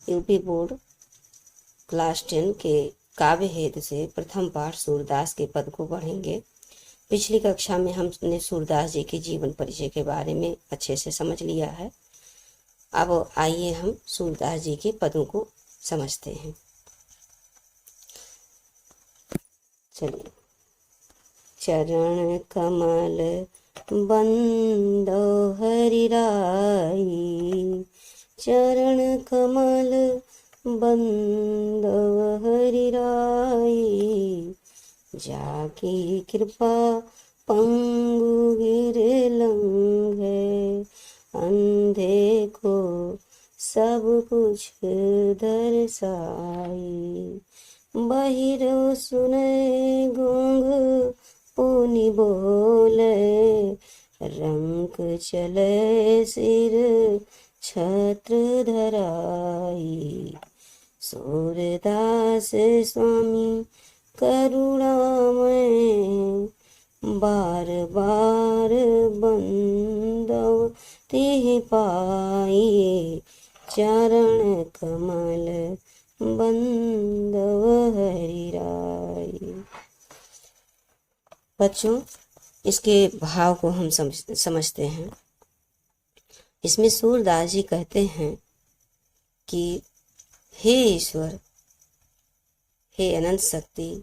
UP board class 10 के काव्य हेतु से प्रथम पाठ सूरदास के पद को पढ़ेंगे। पिछली कक्षा में हमने सूरदास जी के जीवन परिचय के बारे में अच्छे से समझ लिया है। अब आइए हम सूरदास जी के पदों को समझते हैं। चलिए। चरण कमल बंदो हरि राई, चरण कमल बंदो हरि राई, जाकी कृपा पंगु गिर लंघे, अंधे को सब कुछ दर्शाई, बहिरो सुने गूंग पुनि बोले, रंक चले सिर छत्र धराई, सूरदास स्वामी करुणामय, बार बार बंदव तिह पाई, चरण कमल बंदव हरि राई। बच्चों, इसके भाव को हम समझते हैं। इसमें सूरदास जी कहते हैं कि हे ईश्वर, हे अनंत शक्ति,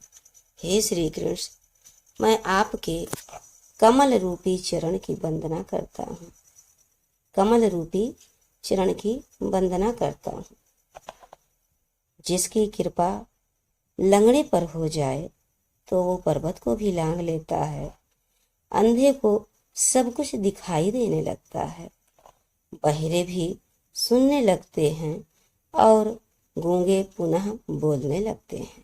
हे श्री कृष्ण, मैं आपके कमल रूपी चरण की वंदना करता हूँ। कमल रूपी चरण की वंदना करता हूँ। जिसकी कृपा लंगड़े पर हो जाए तो वो पर्वत को भी लांघ लेता है, अंधे को सब कुछ दिखाई देने लगता है, बहिरे भी सुनने लगते हैं और गूंगे पुनः बोलने लगते हैं।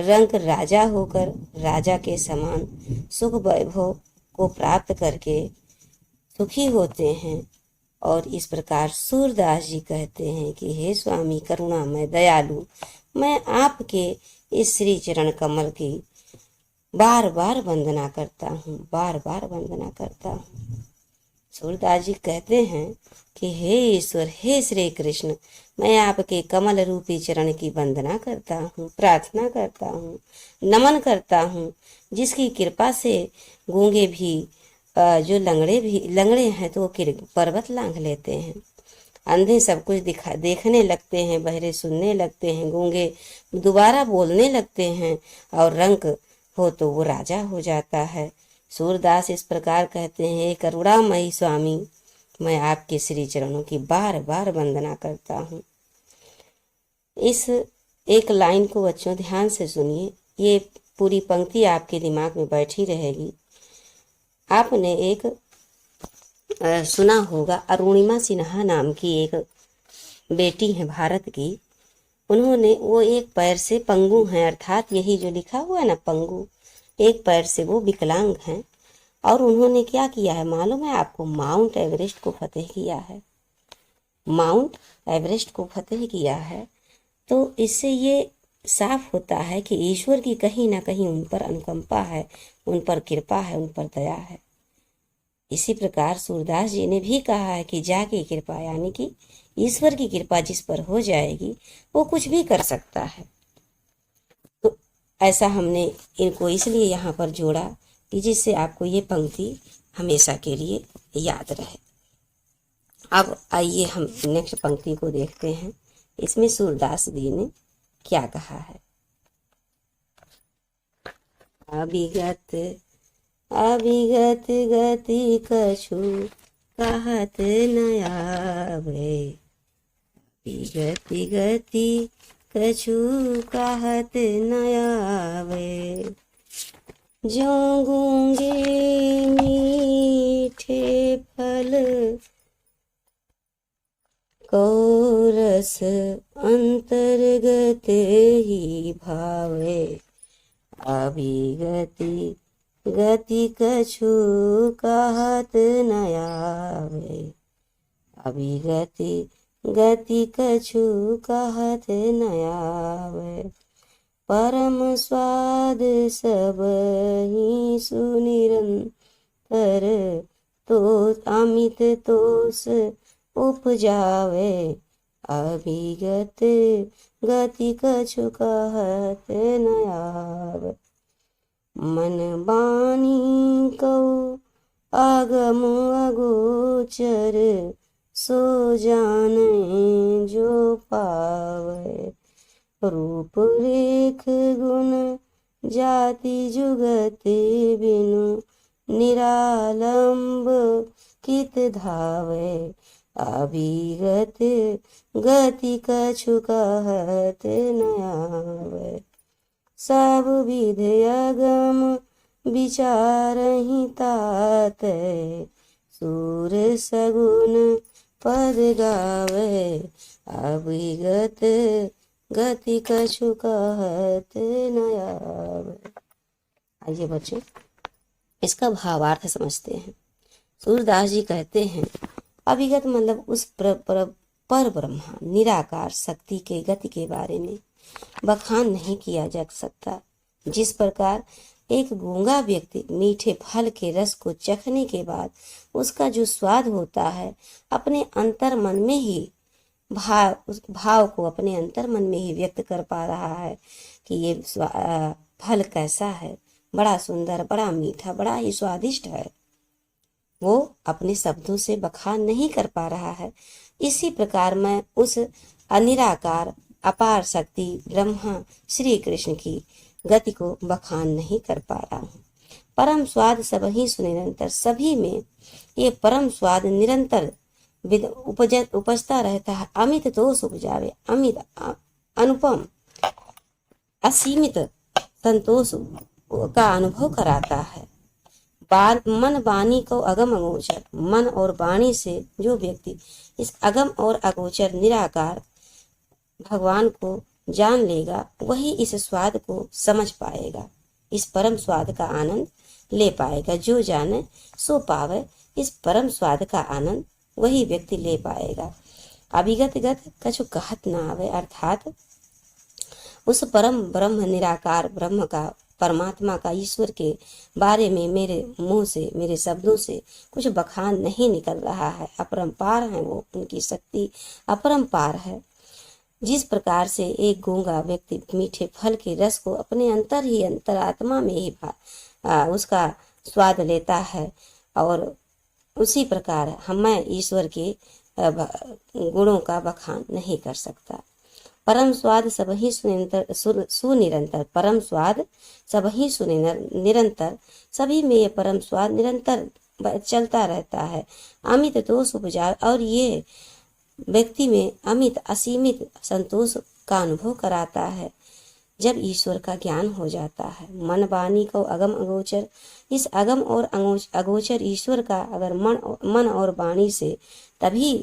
रंक राजा होकर राजा के समान सुख वैभव को प्राप्त करके सुखी होते हैं। और इस प्रकार सूरदास जी कहते हैं कि हे स्वामी करुणामय दयालु, मैं आपके इस श्री चरण कमल की बार बार वंदना करता हूँ, बार बार वंदना करता हूँ। सूरदास जी कहते हैं कि हे ईश्वर, हे श्री कृष्ण, मैं आपके कमल रूपी चरण की वंदना करता हूँ, प्रार्थना करता हूँ, नमन करता हूँ, जिसकी कृपा से गूंगे भी जो लंगड़े हैं तो वो पर्वत लांघ लेते हैं, अंधे सब कुछ देखने लगते हैं, बहरे सुनने लगते हैं, गूंगे दोबारा बोलने लगते हैं, और रंक हो तो वो राजा हो जाता है। सूरदास इस प्रकार कहते हैं, करुणामयी स्वामी, मैं आपके श्री चरणों की बार बार वंदना करता हूँ। इस एक लाइन को बच्चों ध्यान से सुनिए, ये पूरी पंक्ति आपके दिमाग में बैठी रहेगी। आपने एक सुना होगा, अरुणिमा सिन्हा नाम की एक बेटी है भारत की। उन्होंने वो एक पैर से पंगु हैं, अर्थात यही जो लिखा हुआ है ना पंगु, एक पैर से वो विकलांग हैं। और उन्होंने क्या किया है मालूम है आपको? माउंट एवरेस्ट को फतेह किया है। माउंट एवरेस्ट को फतेह किया है। तो इससे ये साफ होता है कि ईश्वर की कहीं ना कहीं उन पर अनुकंपा है, उन पर कृपा है, उन पर दया है। इसी प्रकार सूरदास जी ने भी कहा है कि जाके कृपा, यानी कि ईश्वर की कृपा जिस पर हो जाएगी वो कुछ भी कर सकता है। तो ऐसा हमने इनको इसलिए यहाँ पर जोड़ा कि जिससे आपको ये पंक्ति हमेशा के लिए याद रहे। अब आइए हम नेक्स्ट पंक्ति को देखते हैं। इसमें सूरदास जी ने क्या कहा है? अभिगत गति कछु कहत न आवे, अभिगति गति कछु कहत न आवे, जो गूंगे मीठे फल को रस अंतर्गत ही भावे, अभिगति गति कछु कहत न आवे, अभिगति गति कछु कहत न आवे, परम स्वाद सब ही सुनिरंतर, तो अमित तोष उपजावे। अभिगत गति कछु कहत न आवे। मन बानी कौ आगम अगोचर, सो जाने जो पावे। रूप रेख गुण जाति जुगति बिनु, निरालंब कित धावे। अभिगत गति कछु कहत न आवे। सब विध अगम विचारहि तात, सूर सगुन पद गावे। अभिगत गति कछु कहत न आवे। आइए बच्चों, इसका भावार्थ समझते हैं। सूरदास जी कहते हैं अभिगत मतलब उस पर ब्रह्मा निराकार शक्ति के गति के बारे में बखान नहीं किया जा सकता। जिस प्रकार एक गूंगा व्यक्ति मीठे फल के रस को चखने के बाद उसका जो स्वाद होता है अपने अंतर मन में ही उस भाव को अपने अंतर मन में ही व्यक्त कर पा रहा है कि ये फल कैसा है, बड़ा सुंदर, बड़ा मीठा, बड़ा ही स्वादिष्ट है, वो अपने शब्दों से बखान नहीं कर पा रहा है। इसी प्रकार मैं उस अनिराकार अपार शक्ति ब्रह्मा श्री कृष्ण की गति को बखान नहीं कर पा रहा हूँ। परम स्वाद सब ही सुनिरंतर, सभी में ये परम स्वाद निरंतर उपजता रहता है। अमित दोष उपजावे, अमित अनुपम असीमित संतोष का अनुभव कराता है। मन वाणी को अगम अगोचर, मन और वाणी से जो व्यक्ति इस अगम और अगोचर निराकार भगवान को जान लेगा वही इस स्वाद को समझ पाएगा, इस परम स्वाद का आनंद ले पाएगा। जो जाने सो पावे, इस परम स्वाद का आनंद वही व्यक्ति ले पाएगा। अभिगत गत कछु कहत न आवे, अर्थात उस परम ब्रह्म निराकार ब्रह्म का, परमात्मा का, ईश्वर के बारे में मेरे मुंह से, मेरे शब्दों से कुछ बखान नहीं निकल रहा है। अपरंपार है वो, उनकी शक्ति अपरंपार है। जिस प्रकार से एक गूंगा व्यक्ति मीठे फल के रस को अपने अंतरात्मा में ही उसका स्वाद लेता है, और उसी प्रकार मैं ईश्वर के गुणों का बखान नहीं कर सकता। परम स्वाद सब ही सुनिरंतर, परम स्वाद सब ही निरंतर, सभी में ये परम स्वाद निरंतर चलता रहता है। अमित दोष उपजा, और ये व्यक्ति में अमित असीमित संतोष का अनुभव कराता है जब ईश्वर का ज्ञान हो जाता है। मन वाणी को अगम अगोचर, इस अगम और अगोचर ईश्वर का अगर मन और वाणी से तभी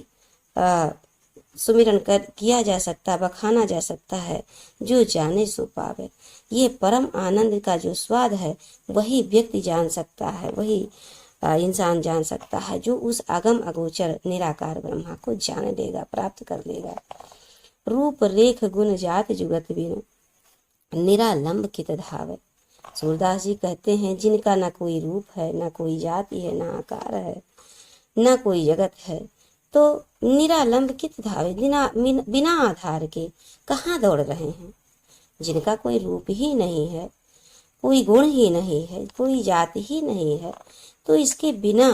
सुमिरन किया जा सकता, बखाना जा सकता है। जो जाने सो पावे, ये परम आनंद का जो स्वाद है वही व्यक्ति जान सकता है, वही इंसान जान सकता है जो उस अगम अगोचर निराकार ब्रह्मा को जान लेगा, प्राप्त कर लेगा। रूप रेख गुण जात जुगत बिनु, निरालंब कित धावे। सूरदास जी कहते हैं जिनका ना कोई रूप है, ना कोई जाति है, ना आकार है, ना कोई जगत है, तो निरालंब कित धावे, बिना आधार के कहाँ दौड़ रहे हैं। जिनका कोई रूप ही नहीं है, कोई गुण ही नहीं है, कोई जाति ही नहीं है, तो इसके बिना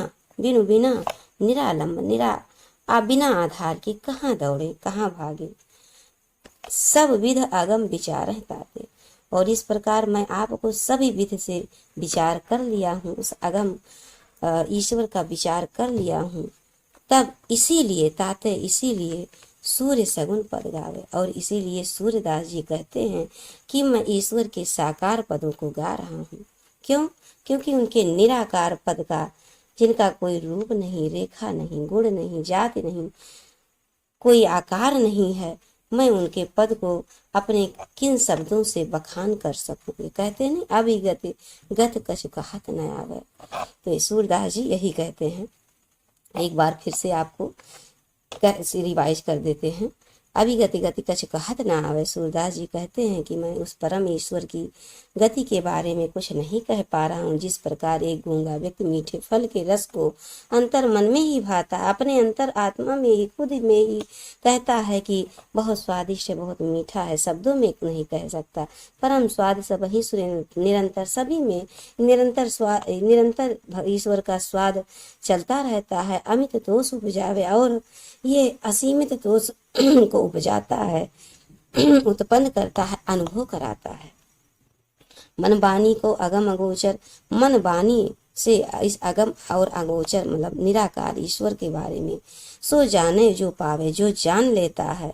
निरालंब बिना आधार के कहाँ दौड़े, कहाँ भागे। सब विध अगम विचार ताते, और इस प्रकार मैं आपको सभी विध से विचार कर लिया हूँ, उस अगम ईश्वर का विचार कर लिया हूँ। तब इसीलिए सूर्य सगुन पद गावे, और इसीलिए सूर्यदास जी कहते हैं कि मैं ईश्वर के साकार पदों को गा रहा हूँ। क्यों? क्योंकि उनके निराकार पद का, जिनका कोई रूप नहीं, रेखा नहीं, गुण नहीं, जाति नहीं, कोई आकार नहीं है, मैं उनके पद को अपने किन शब्दों से बखान कर सकूंगी। कहते नहीं अभिगत गत कछु कहत न आवे। तो सूरदास जी यही कहते हैं। एक बार फिर से आपको रिवाइज कर देते हैं। अभी गति गति कछ कहत ना आवे। सूरदास जी कहते हैं कि मैं उस परम ईश्वर की गति के बारे में कुछ नहीं कह पा रहा हूँ। जिस प्रकार एक गूंगा व्यक्ति मीठे फल के रस को अंतर मन में ही भाता, अपने अंतर आत्मा में ही खुद में ही कहता है कि बहुत स्वादिष्ट है, बहुत मीठा है, शब्दों में नहीं कह सकता। परम स्वाद सब ही निरंतर सभी में निरंतर ईश्वर का स्वाद चलता रहता है। अमित दोष उपजावे और ये असीमित दोष को उपजाता है, उत्पन्न करता है, अनुभव कराता है। मन वाणी को अगम अगोचर, मन वाणी से इस अगम और अगोचर मतलब निराकार ईश्वर के बारे में सो जाने जो पावे, जो जान लेता है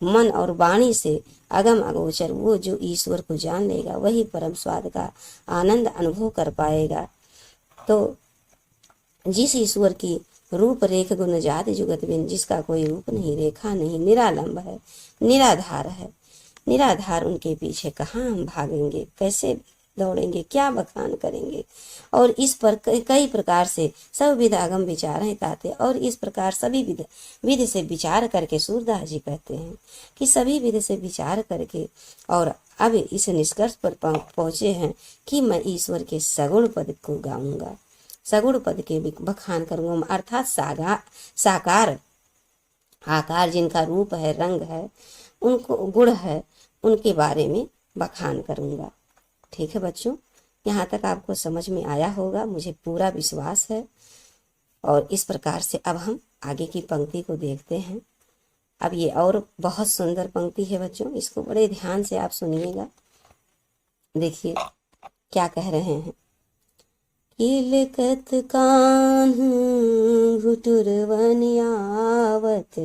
मन और वाणी से अगम अगोचर, वो जो ईश्वर को जान लेगा वही परम स्वाद का आनंद अनुभव कर पाएगा। तो जिस ईश्वर की रूप रेख गुण जात जुगत बिन, जिसका कोई रूप नहीं, रेखा नहीं, निरालंब है, निराधार है, निराधार उनके पीछे कहाँ हम भागेंगे, कैसे दौड़ेंगे, क्या बखान करेंगे। और इस पर कई प्रकार से सब विध अगम विचार हैं ताते। और इस प्रकार सभी विध से विचार करके सूरदास जी कहते हैं कि सभी विध से विचार करके और अब इस निष्कर्ष पर पहुंचे हैं कि मैं ईश्वर के सगुण पद को गाऊंगा, सगुण पद के बखान करूंगा, अर्थात साकार आकार जिनका रूप है, रंग है, उनको गुण है, उनके बारे में बखान करूंगा। ठीक है बच्चों, यहाँ तक आपको समझ में आया होगा, मुझे पूरा विश्वास है। और इस प्रकार से अब हम आगे की पंक्ति को देखते हैं। अब ये और बहुत सुंदर पंक्ति है बच्चों, इसको बड़े ध्यान से आप सुनिएगा। देखिए क्या कह रहे हैं। किलकत कान्ह घुटुरवन आवत,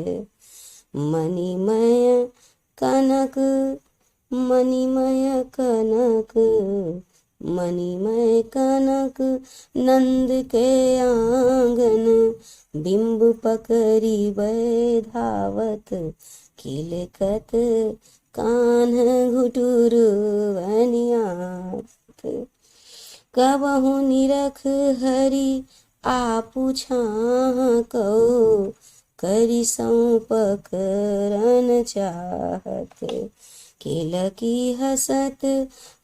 मणिमय कनक मणिमय कनक, मणिमय कनक नंद के आंगन, बिंब पकड़ी बैधावत, किलकत कान्ह घुटुरवन आवत। कबहु निरख हरि आपु छाह को, करि सौं पकरन चाहत, किलकी हसत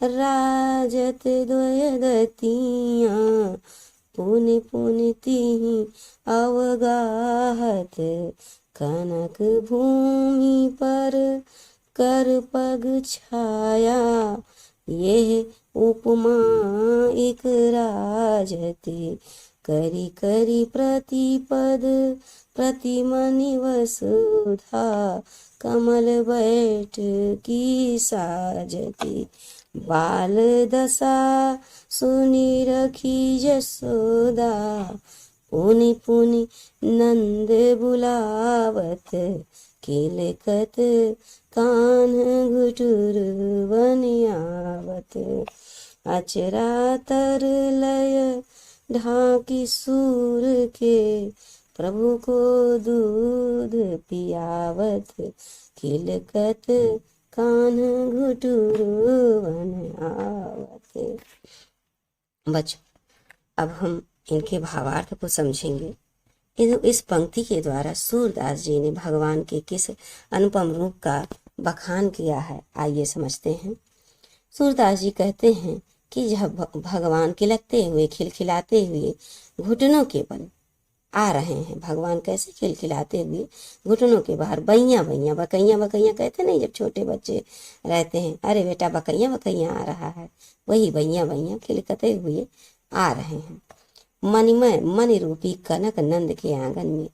राजत द्वयदतियाँ, पुनि पुनि तिहि अवगाहत, कनक भूमि पर कर पग छाया, यह उपमा एक राजते, करी करी प्रतिपद प्रतिमनि वसुधा, कमल बैठ की साजती, बाल दशा सुनी रखी जसोदा, पुनि पुनि नंद बुलावत, किलकत कान्ह घुटुरवन आवत, अचरा तर लय ढाकी सूर के, प्रभु को दूध पियावत, किलकत कान्ह घुटुरवन आवत। बच्चों, अब हम इनके भावार्थ को समझेंगे। इस पंक्ति के द्वारा सूरदास जी ने भगवान के किस अनुपम रूप का बखान किया है, आइए समझते हैं। सूरदास जी कहते हैं कि जब भगवान खिलखिलाते हुए खिलखिलाते हुए घुटनों के बल आ रहे हैं, भगवान कैसे खिलखिलाते हुए घुटनों के बाहर, बैया बैया बकैया बकैया कहते नहीं जब छोटे बच्चे रहते हैं, अरे बेटा बकैया बकैया आ रहा है, वही बैया बैया खिलखते हुए आ रहे हैं। मणिमय मणि रूपी कनक नंद के आंगन में,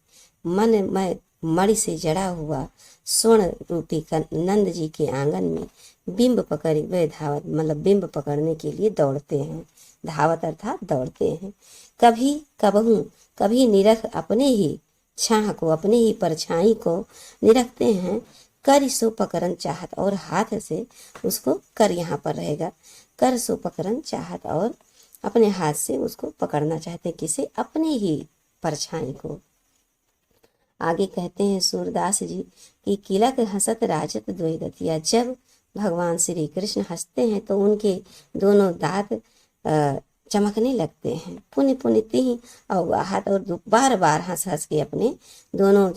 मनमय मणि से जड़ा हुआ स्वर्ण रूपी नंद जी के आंगन में, बिंब पकड़ी वे धावत मतलब बिंब पकड़ने के लिए दौड़ते हैं, धावत अर्थात दौड़ते हैं। कभी कबहू कभी निरख अपने ही छाह को, अपने ही परछाई को निरखते हैं, कर सो पकड़न चाहत, और हाथ से उसको कर यहाँ पर रहेगा, कर सो पकड़न चाहत, और अपने हाथ से उसको पकड़ना चाहते, किसे, अपने ही परछाई को। आगे कहते हैं सूरदास जी कि किलक हसत राजत द्वैदतिया, जब भगवान श्री कृष्ण हंसते हैं तो उनके दोनों दांत चमकने लगते हैं, पुनि पुनि तिहि अवगाहत, और बार बार हंस हंस के अपने दोनों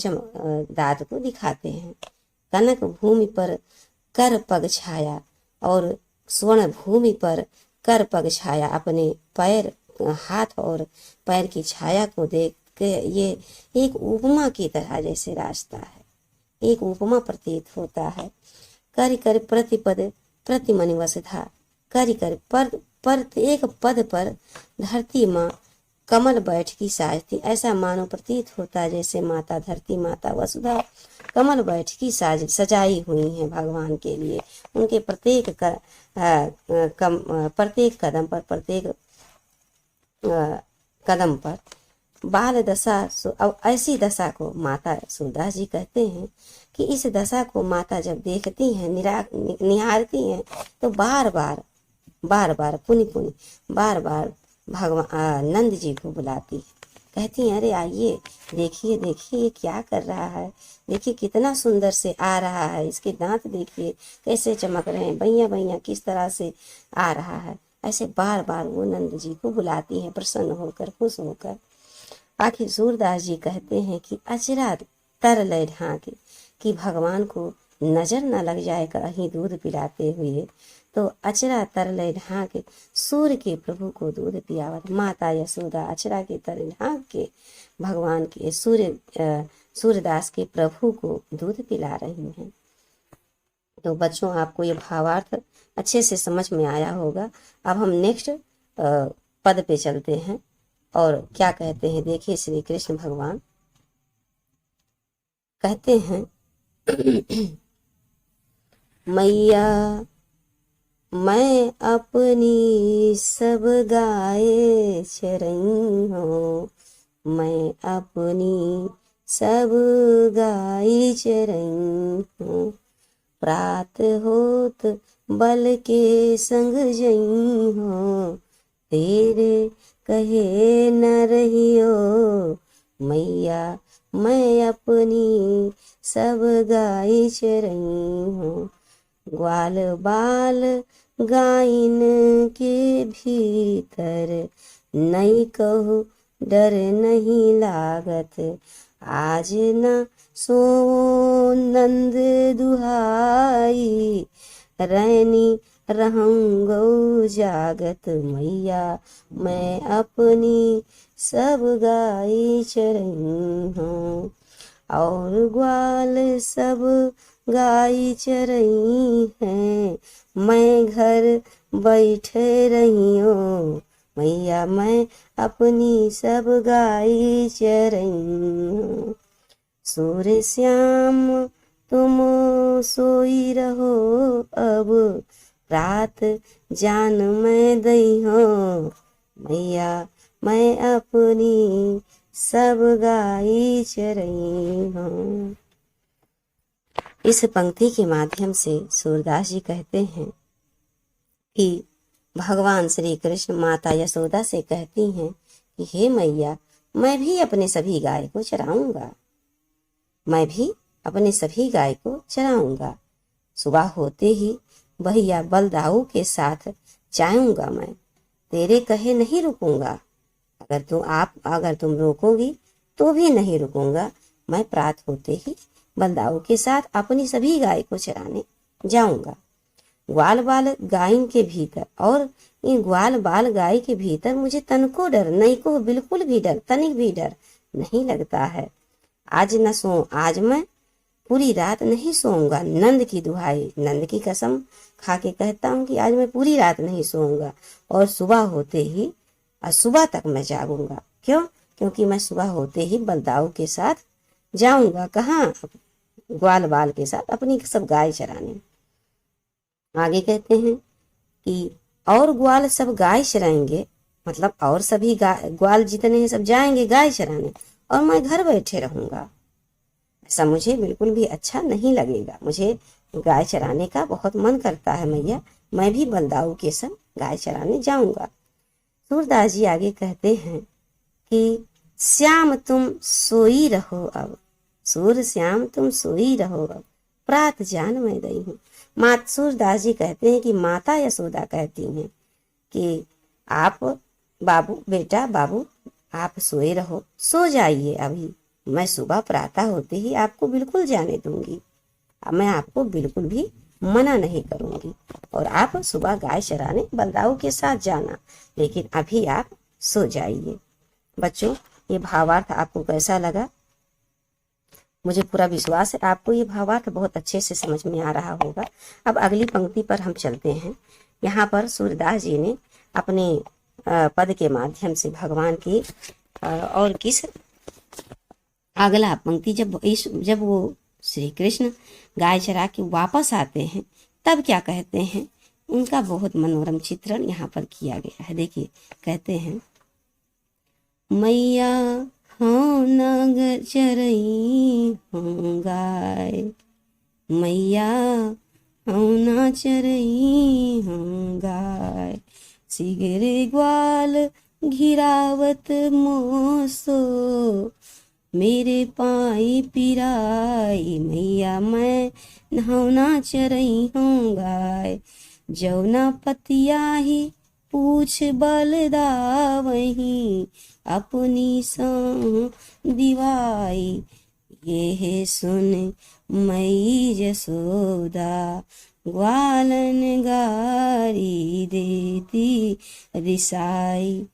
दांत को दिखाते हैं। कनक भूमि पर कर पग छाया, और स्वर्ण भूमि पर कर पग छाया। अपने पैर, हाथ और पैर की छाया को देख के ये एक उपमा की तरह जैसे रास्ता है, एक उपमा प्रतीत होता है। करि कर प्रतिपद प्रतिमनि वसुधा, करि कर प्रत्येक पद पर धरती माँ कमल बैठ की साजती। ऐसा मानो प्रतीत होता जैसे माता धरती, माता वसुधा कमल बैठ की सजाई हुई हैं भगवान के लिए। उनके प्रत्येक प्रत्येक कदम पर, प्रत्येक कदम पर बाल दशा। अब ऐसी दशा को माता सूरदास जी कहते हैं कि इस दशा को माता जब देखती हैं, निहारती हैं, तो बार बार पुनि पुनि बार बार भगवान नंद जी को बुलाती है। कहती हैं, अरे आइए, देखिए देखिए ये क्या कर रहा है, देखिए कितना सुंदर से आ रहा है, इसके दांत देखिए कैसे चमक रहे हैं, बैया बैया किस तरह से आ रहा है। ऐसे बार बार वो नंद जी को बुलाती हैं, प्रसन्न होकर, खुश होकर। आखिर सूरदास जी कहते हैं कि अचरा तर लय ढांके, कि भगवान को नजर न लग जाए कहीं दूध पिलाते हुए, तो अचरा तर लय ढांके सूर्य के प्रभु को दूध पियावत। माता यशोदा अचरा के तर ढांक के भगवान के सूर्यदास के प्रभु को दूध पिला रही हैं। तो बच्चों, आपको ये भावार्थ अच्छे से समझ में आया होगा। अब हम नेक्स्ट पद पे चलते हैं और क्या कहते हैं, देखिए श्री कृष्ण भगवान कहते हैं, मैया मैं अपनी सब गाय चरई हूँ, मैं अपनी सब गाय चरई हूँ। प्रात होत बल के संग जई हो, तेरे कहे न रहियो। मैया मैं अपनी सब गाय चरई हूँ। ग्वाल बाल गाइन के भीतर, नहीं कहूँ डर नहीं लागत। आज न सो नंद दुहाई, रैनी रहूंगो जागत। मैया मैं अपनी सब गाय चरई हूँ, और ग्वाल सब गाय चरई हैं। मैं घर बैठे रही हूँ, मैया मैं अपनी सब गाय चरई हूँ। सूर्य श्याम तुम सोई रहो अब, रात जान मैं दई हूँ। मैया मैं अपनी सब गाय चरई हूँ। इस पंक्ति के माध्यम से सूरदास जी कहते हैं कि भगवान श्री कृष्ण माता यशोदा से कहती हैं कि हे मैया, मैं भी अपने सभी गाय को चराऊंगा, मैं भी अपने सभी गाय को चराऊंगा। सुबह होते ही भैया बलदाऊ के साथ जाऊंगा, मैं तेरे कहे नहीं रुकूंगा। अगर तुम रोकोगी तो भी नहीं रुकूंगा। मैं प्रात होते ही बलदाऊ के साथ अपनी सभी गाय को चराने जाऊंगा। ग्वाल बाल गाय के भीतर, और इन ग्वाल बाल गाय के भीतर मुझे तनको डर नहीं, को बिल्कुल भी डर, तनिक भी डर नहीं लगता है। आज न सो, आज मैं पूरी रात नहीं सोऊंगा। नंद की दुहाई, नंद की कसम खा के कहता हूँ कि आज मैं पूरी रात नहीं सोऊंगा, और सुबह होते ही सुबह तक मैं जागूंगा। क्यों? क्योंकि मैं सुबह होते ही बलदाऊ के साथ जाऊंगा। कहाँ? ग्वाल बाल के साथ अपनी सब गाय चराने। आगे कहते हैं कि और ग्वाल सब गाय चराएंगे, मतलब और सभी ग्वाल जितने हैं सब जाएंगे गाय चराने, और मैं घर बैठे रहूंगा। ऐसा मुझे बिल्कुल भी अच्छा नहीं लगेगा। मुझे गाय चराने का बहुत मन करता है मैया, मैं भी बलदाऊ के संग गाय चराने जाऊंगा। सूरदास जी आगे कहते हैं कि श्याम तुम सोई रहो अब, सूर श्याम तुम सोई रहो अब, प्रात जान मैं दई हूँ। सूरदास जी कहते हैं कि माता यशोदा कहती हैं कि आप बेटा बाबू आप सोए रहो, सो जाइए अभी, मैं सुबह प्रातः होते ही आपको बिल्कुल जाने दूंगी। मैं आपको बिल्कुल भी मना नहीं करूंगी और आप सुबह गाय चराने बलदाऊ के साथ जाना, लेकिन अभी आप सो जाइए। बच्चों, ये भावार्थ आपको कैसा लगा? मुझे पूरा विश्वास है आपको ये भावार्थ बहुत अच्छे से समझ में आ रहा होगा। अब अगली पंक्ति पर हम चलते हैं। यहाँ पर सूरदास जी ने अपने पद के माध्यम से भगवान की और किस अगला पंक्ति जब वो श्री कृष्ण गाय चरा के वापस आते हैं तब क्या कहते हैं, उनका बहुत मनोरम चित्रण यहाँ पर किया गया है। देखिए, कहते हैं, मैया हाँ नाग चरई हूँ गाय, मैया हाँ ना चरई हूँ गाय, सिगरे ग्वाल घिरावत मोसो, मेरे पाई पिराई, मैया मैं नहौना चरई हूँ गाय, जौना पतिया ही पूछ बलदा वहीं, अपनी सौ दिवाई, ये है सुन मई जसोदा, ग्वालन गारी देती रिसाई,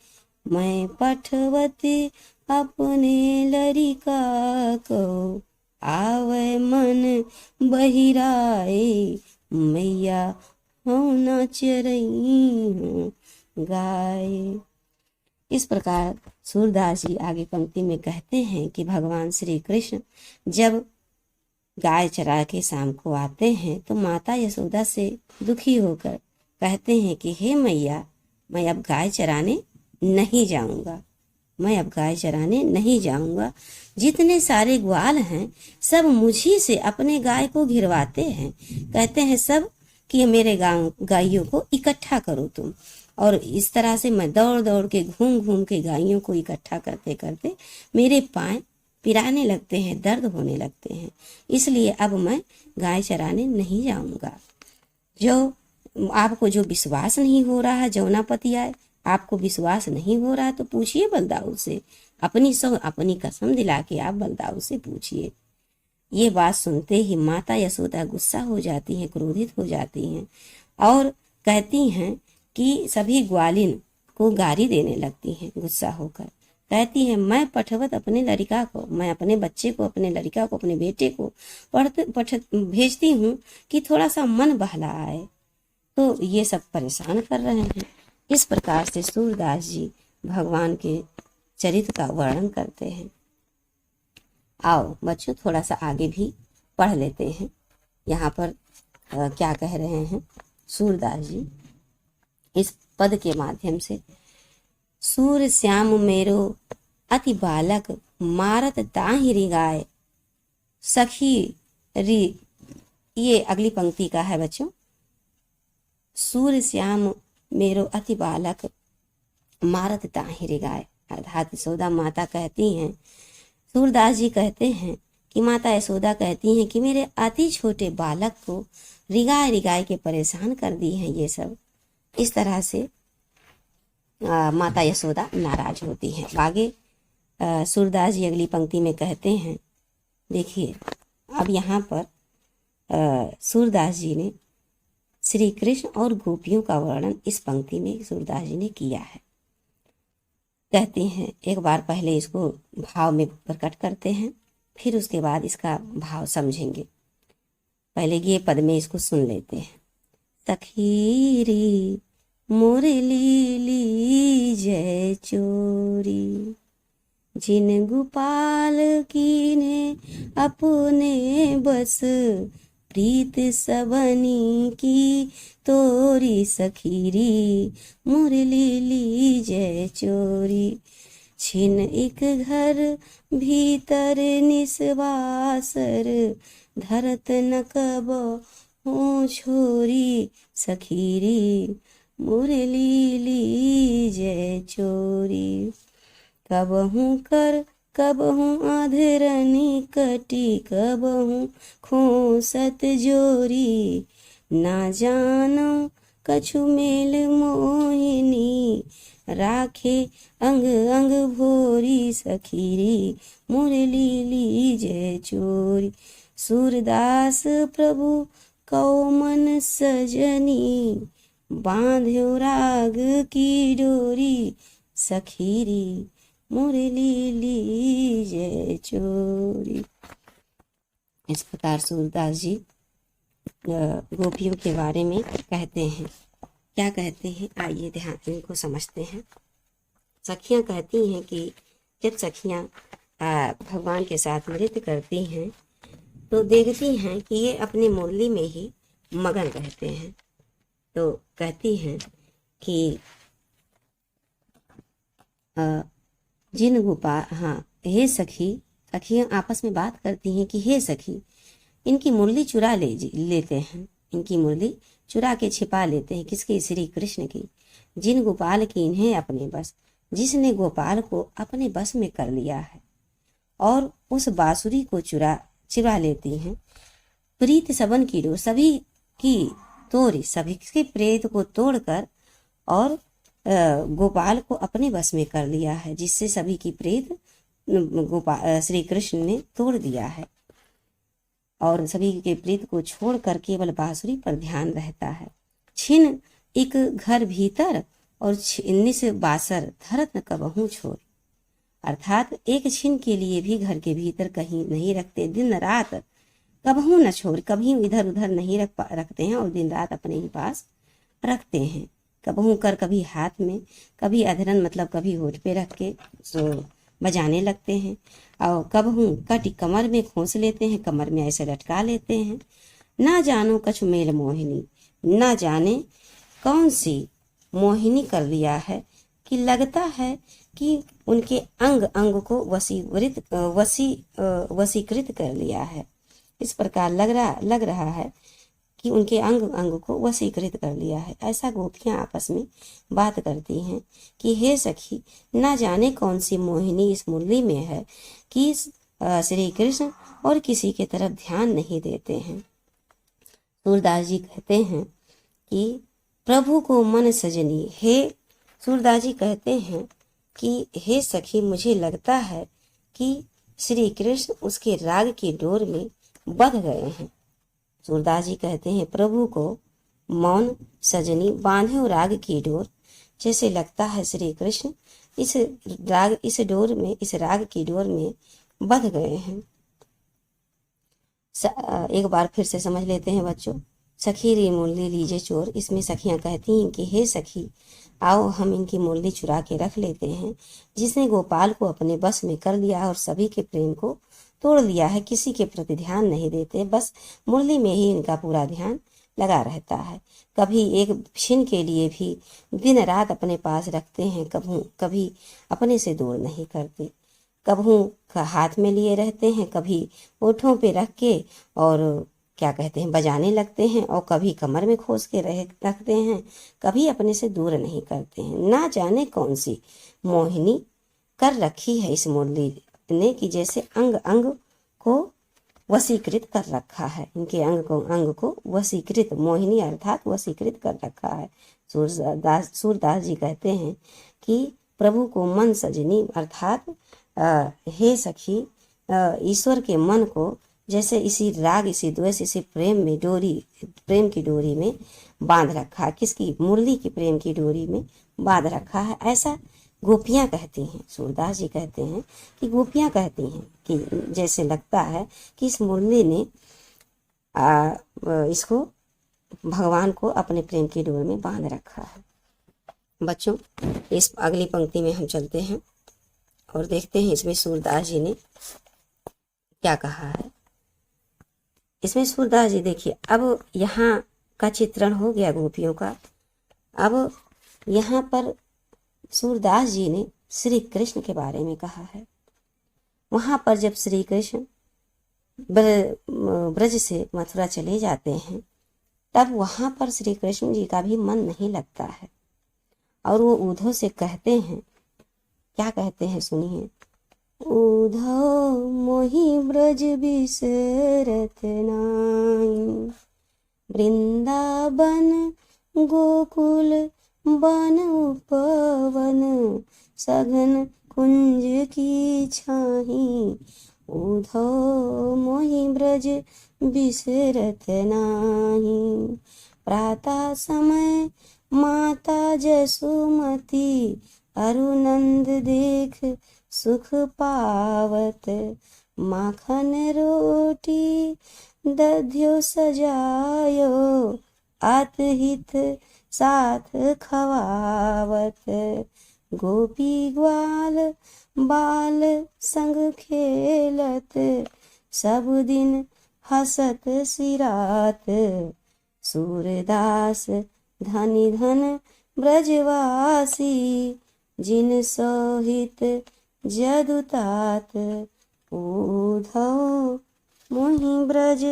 मैं पठवती अपने लरिका को, आवे मन बहिराए, मैया होना चरई हूँ गाय। इस प्रकार सूरदास जी आगे पंक्ति में कहते हैं कि भगवान श्री कृष्ण जब गाय चरा के शाम को आते हैं तो माता यशोदा से दुखी होकर कहते हैं कि हे मैया, मैं अब गाय चराने नहीं जाऊंगा, मैं अब गाय चराने नहीं जाऊंगा, जितने सारे ग्वाल हैं सब मुझी से अपने गाय को घिरवाते हैं, कहते हैं सब कि मेरे गायों को इकट्ठा करो तुम, और इस तरह से मैं दौड़ दौड़ के घूम घूम के गायों को इकट्ठा करते करते मेरे पाँव पिराने लगते हैं, दर्द होने लगते हैं, इसलिए अब मैं गाय चराने नहीं जाऊंगा। जो आपको जो विश्वास नहीं हो रहा है, जौनापति आए, आपको विश्वास नहीं हो रहा तो पूछिए बलदाऊ से, अपनी कसम दिला के आप बलदाऊ से पूछिए। ये बात सुनते ही माता यशोदा गुस्सा हो जाती हैं, क्रोधित हो जाती हैं और कहती हैं कि सभी ग्वालिन को गारी देने लगती हैं। गुस्सा होकर कहती हैं, मैं पठवत अपने लड़का को, मैं अपने बच्चे को, अपने लड़का को, अपने बेटे को भेजती हूँ कि थोड़ा सा मन बहला आए, तो ये सब परेशान कर रहे हैं। इस प्रकार से सूरदास जी भगवान के चरित्र का वर्णन करते हैं। आओ बच्चों, थोड़ा सा आगे भी पढ़ लेते हैं। यहाँ पर क्या कह रहे हैं सूरदास जी इस पद के माध्यम से, सूर श्याम मेरो अति बालक, मारत ताहि रिगाए, सखी री, ये अगली पंक्ति का है बच्चों। सूर श्याम मेरो अति बालक, मारत ताहि रिगाए, अर्थात यशोदा माता कहती हैं, सूरदास जी कहते हैं कि माता यशोदा कहती हैं कि मेरे अति छोटे बालक को रिगाए रिगाए के परेशान कर दी हैं ये सब। इस तरह से माता यशोदा नाराज होती हैं। आगे सूरदास जी अगली पंक्ति में कहते हैं, देखिए अब यहाँ पर सूरदास जी ने श्री कृष्ण और गोपियों का वर्णन इस पंक्ति में सूरदास जी ने किया है। कहते हैं, एक बार पहले इसको भाव में प्रकट करते हैं, फिर उसके बाद इसका भाव समझेंगे। पहले ये पद में इसको सुन लेते हैं। सखीरी मुरली ली जय चोरी, जिन गोपाल की ने अपने बस, प्रीत सबनी की तोरी, सखीरी मुरली ली जय चोरी, छिन एक घर भीतर निस्वासर, धरत न कब हो छोरी, सखीरी मुरली ली जय चोरी, कबहू कर कबहू आधरनी कटी, कबहू खोसत जोरी, ना जानो कछु मेल मोहिनी, राखे अंग अंग भोरी, सखीरी मुरली ली जय चोरी, सूरदास प्रभु को मन सजनी, बांध्यो राग की डोरी, सखीरी मुरली लीजे चोरी। इस प्रकार सूरदास जी गोपियों के बारे में कहते हैं। क्या कहते हैं, आइए ध्यान इनको समझते हैं। सखियां कहती हैं कि जब सखियां भगवान के साथ नृत्य करती हैं तो देखती हैं कि ये अपनी मुरली में ही मगन रहते हैं। तो कहती हैं कि जिन गोपाल, हाँ, हे सखी, सखियां आपस में बात करती हैं कि हे सखी, इनकी मुरली चुरा लेते हैं, इनकी मुरली चुरा के छिपा लेते हैं। किसकी? श्री कृष्ण की। जिन गोपाल की इन्हें अपने बस, जिसने गोपाल को अपने बस में कर लिया है और उस बांसुरी को चुरा लेती हैं। प्रीत सबन की डोर, सभी की तोड़ी, सभी के प्रेत को तोड़कर और गोपाल को अपने बस में कर लिया है, जिससे सभी की प्रेत गोपाल श्री कृष्ण ने तोड़ दिया है और सभी के प्रीत को छोड़कर केवल बांसुरी पर ध्यान रहता है। छिन एक घर भीतर और छिन्निस बासर धरत न कबहू छोड़, अर्थात एक छिन के लिए भी घर के भीतर कहीं नहीं रखते, दिन रात कबहू न छोड़, कभी इधर उधर नहीं रखते हैं और दिन रात अपने ही पास रखते हैं। कबहू कर कभी हाथ में, कभी अधरन मतलब कभी होठ पे रख के सो बजाने लगते हैं, और कबहू कटी कमर में खोस लेते हैं, कमर में ऐसे लटका लेते हैं। ना जानो कछु मेल मोहिनी, ना जाने कौन सी मोहिनी कर लिया है कि लगता है कि उनके अंग अंग को वशीकृत कर लिया है। इस प्रकार लग रहा है कि उनके अंग अंग को वशीकृत कर लिया है। ऐसा गोपियां आपस में बात करती हैं कि हे सखी, ना जाने कौन सी मोहिनी इस मुरली में है कि श्री कृष्ण और किसी के तरफ ध्यान नहीं देते हैं। सूरदास जी कहते हैं कि प्रभु को मन सजनी, हे सूरदास जी कहते हैं कि हे सखी, मुझे लगता है कि श्री कृष्ण उसके राग की डोर में बंध गए हैं। सूरदास जी कहते हैं प्रभु को मौन सजनी, बांधे राग की डोर, जैसे लगता है श्री कृष्ण इस राग की डोर में बंध गए हैं। एक बार फिर से समझ लेते हैं बच्चों। सखी री मुरली लीजे चोर, इसमें सखियां कहती हैं कि हे सखी, आओ हम इनकी मुरली चुरा के रख लेते हैं, जिसने गोपाल को अपने बस में कर लिया और सभी के प्रेम को तोड़ लिया है। किसी के प्रति ध्यान नहीं देते, बस मुरली में ही इनका पूरा ध्यान लगा रहता है। कभी एक क्षण के लिए भी दिन रात अपने पास रखते हैं, कभी अपने से दूर नहीं करते। कभू हाथ में लिए रहते हैं, कभी ओठों पे रख के और क्या कहते हैं बजाने लगते हैं, और कभी कमर में खोस के रखते हैं, कभी अपने से दूर नहीं करते हैं। ना जाने कौन सी मोहिनी कर रखी है इस मुरली ने कि जैसे अंग अंग को वशीकृत कर रखा है, इनके अंग को वशीकृत, मोहिनी अर्थात वशीकृत कर रखा है। सूरदास जी कहते हैं कि प्रभु को मन सजनी, अर्थात हे सखी, ईश्वर के मन को जैसे इसी राग, इसी द्वेष, इसी प्रेम की डोरी में बांध रखा है। किसकी? मुरली की प्रेम की डोरी में बांध रखा है, ऐसा गोपियां कहती हैं। सूरदास जी कहते हैं कि गोपियां कहती हैं कि जैसे लगता है कि इस मुरली ने इसको, भगवान को अपने प्रेम की डोर में बांध रखा है। बच्चों, इस अगली पंक्ति में हम चलते हैं और देखते हैं इसमें सूरदास जी ने क्या कहा है। इसमें सूरदास जी देखिए, अब यहाँ का चित्रण हो गया गोपियों का। अब यहाँ पर सूरदास जी ने श्री कृष्ण के बारे में कहा है। वहां पर जब श्री कृष्ण ब्रज से मथुरा चले जाते हैं, तब वहां पर श्री कृष्ण जी का भी मन नहीं लगता है और वो उद्धव से कहते हैं, क्या कहते हैं सुनिए। उद्धव मोहि ब्रज बिसरत नाई, वृंदावन गोकुल बन उपवन, सघन कुंज की छाही, उधो मोहि ब्रज बिसरत नाही। प्रातः समय माता जसुमती, अरुनंद देख सुख पावत। माखन रोटी दध्यो सजायो, आतहित साथ खवावत। गोपी ग्वाल बाल संग खेलत, सब दिन हसत सिरात। सूरदास धनि धन ब्रजवासी, जिन सोहित जदुतात। उधो मोहि ब्रज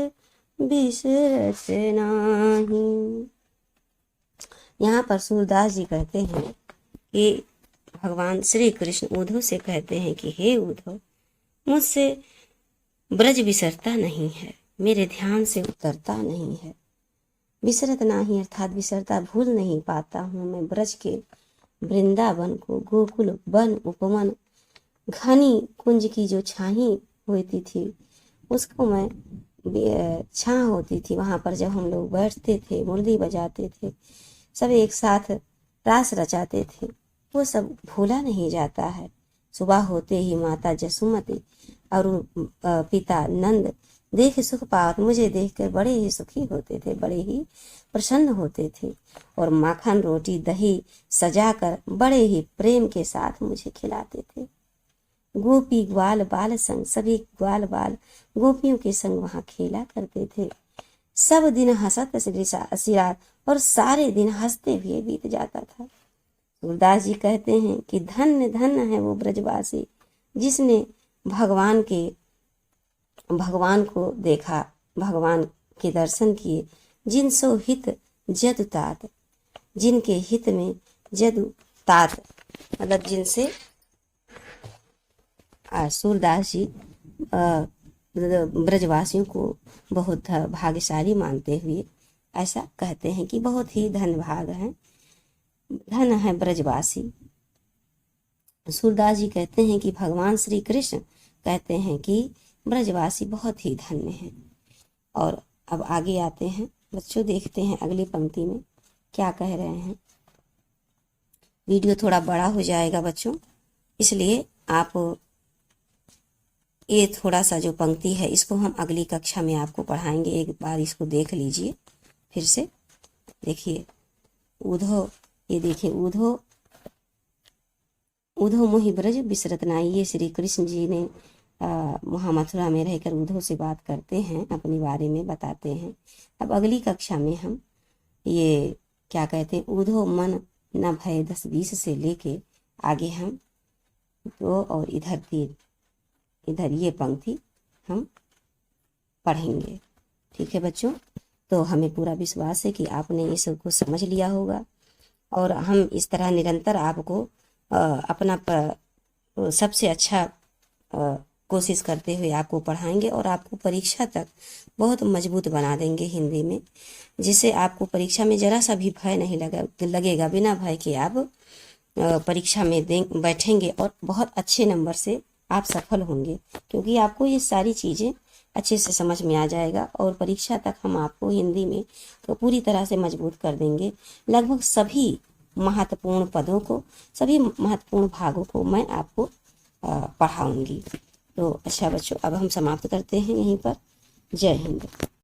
बिसरत नाही। यहाँ पर सूरदास जी कहते हैं कि भगवान श्री कृष्ण उद्धव से कहते हैं कि हे उद्धव, मुझसे ब्रज बिसरता नहीं है, मेरे ध्यान से उतरता नहीं है। बिसरत नहीं अर्थात बिसरता, भूल नहीं पाता हूँ मैं ब्रज के वृंदावन को, गोकुल वन उपवन घनी कुंज की जो छाही होती थी उसको मैं छाँ होती थी, वहाँ पर जब हम लोग बैठते थे, मुरली बजाते थे, सब एक साथ रास रचाते थे, वो सब भूला नहीं जाता है। सुबह होते ही माता जसुमती और पिता नंद देख सुख पावत, मुझे देखकर बड़े ही सुखी होते थे, बड़े ही प्रसन्न होते थे और माखन रोटी दही सजाकर बड़े ही प्रेम के साथ मुझे खिलाते थे। गोपी ग्वाल बाल संग, सभी ग्वाल बाल गोपियों के संग वहाँ खेला करते थे। सब दिन हंसत सिरात, और सारे दिन हंसते हुए बीत जाता था। सूरदास जी कहते हैं कि धन्य धन्य है वो ब्रजवासी जिसने भगवान को देखा, भगवान के दर्शन किए। जिनसो हित जदु तात, जिनके हित में जदु तात मतलब जिनसे सूरदास जी ब्रजवासियों को बहुत भाग्यशाली मानते हुए ऐसा कहते हैं कि बहुत ही धन भाग है, धन है ब्रजवासी। सूरदास जी कहते हैं कि भगवान श्री कृष्ण कहते हैं कि ब्रजवासी बहुत ही धन्य हैं। और अब आगे आते हैं बच्चों, देखते हैं अगली पंक्ति में क्या कह रहे हैं। वीडियो थोड़ा बड़ा हो जाएगा बच्चों, इसलिए आप ये थोड़ा सा जो पंक्ति है इसको हम अगली कक्षा में आपको पढ़ाएंगे। एक बार इसको देख लीजिए फिर से। देखिए उधो, ये देखिए उधो मोहि ब्रज बिसरत नाई, ये श्री कृष्ण जी ने वहाँ मथुरा में रहकर उद्धव से बात करते हैं, अपने बारे में बताते हैं। अब अगली कक्षा में हम ये क्या कहते हैं, उद्धव मन न भय 10-20 से लेके आगे हम 2 और इधर 3, इधर ये पंक्ति हम पढ़ेंगे। ठीक है बच्चों, तो हमें पूरा विश्वास है कि आपने इस को समझ लिया होगा और हम इस तरह निरंतर आपको अपना सबसे अच्छा कोशिश करते हुए आपको पढ़ाएंगे और आपको परीक्षा तक बहुत मजबूत बना देंगे हिंदी में, जिससे आपको परीक्षा में जरा सा भी भय नहीं लगेगा। बिना भय के आप परीक्षा में बैठेंगे और बहुत अच्छे नंबर से आप सफल होंगे, क्योंकि आपको ये सारी चीज़ें अच्छे से समझ में आ जाएगा और परीक्षा तक हम आपको हिंदी में तो पूरी तरह से मजबूत कर देंगे। लगभग सभी महत्वपूर्ण पदों को, सभी महत्वपूर्ण भागों को मैं आपको पढ़ाऊंगी। तो अच्छा बच्चों, अब हम समाप्त करते हैं यहीं पर। जय हिंद।